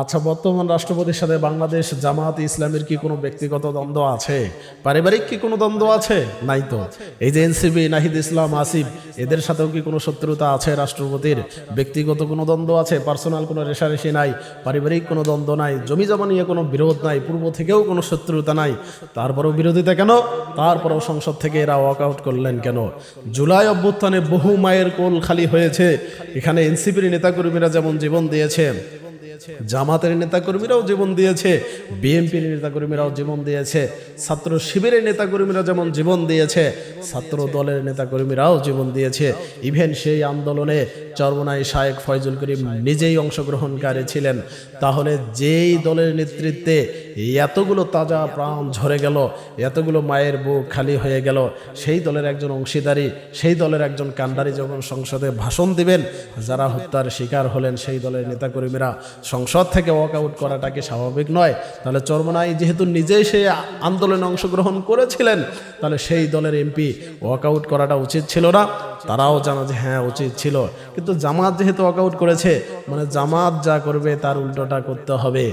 আচ্ছা, বর্তমান রাষ্ট্রপতির সাথে বাংলাদেশ জামাত ইসলামের কি কোনো ব্যক্তিগত দ্বন্দ্ব আছে? পারিবারিক কি কোনো দ্বন্দ্ব আছে? নাই তো। এই যে এনসিপি, নাহিদ ইসলাম, আসিফ, এদের সাথেও কি কোনো শত্রুতা আছে রাষ্ট্রপতির? ব্যক্তিগত কোনো দ্বন্দ্ব আছে? পার্সোনাল কোনো রেষারেষি নাই, পারিবারিক কোনো দ্বন্দ্ব নাই, জমি জমা নিয়ে কোনো বিরোধ নাই, পূর্ব থেকেও কোনো শত্রুতা নাই, তারপরেও বিরোধিতা কেন? তারপরেও সংসদ থেকে এরা ওয়াক আউট করলেন কেন? জুলাই অভ্যুত্থানে বহু মায়ের কোল খালি হয়েছে। এখানে এনসিপির নেতাকর্মীরা যেমন জীবন দিয়েছে, জামাতের নেতাকর্মীরাও জীবন দিয়েছে, বিএনপির নেতাকর্মীরাও জীবন দিয়েছে, ছাত্র শিবিরের নেতাকর্মীরা যেমন জীবন দিয়েছে, ছাত্র দলের নেতাকর্মীরাও জীবন দিয়েছে। ইভেন সেই আন্দোলনে চরমোনাই শায়েখ ফয়জুল করিম নিজেই অংশগ্রহণকারী ছিলেন। তাহলে যেই দলের নেতৃত্বে এতগুলো তাজা প্রাণ ঝরে গেল, এতগুলো মায়ের বুক খালি হয়ে গেল, সেই দলের একজন অংশীদারি, সেই দলের একজন কাণ্ডারি যখন সংসদে ভাষণ দিবেন, যারা হত্যার শিকার হলেন সেই দলের নেতাকর্মীরা সংসদ থেকে ওয়াক আউট করাটা কি স্বাভাবিক নয়? তাহলে চরমোনাই যেহেতু নিজেই সেই আন্দোলনে অংশগ্রহণ করেছিলেন, তাহলে সেই দলের এমপি ওয়াক আউট করাটা উচিত ছিল না? তারাও জানা যে হ্যাঁ উচিত ছিল, কিন্তু জামাত যেহেতু ওয়াক আউট করেছে, মানে জামাত যা করবে তার উল্টোটা করতে হবে।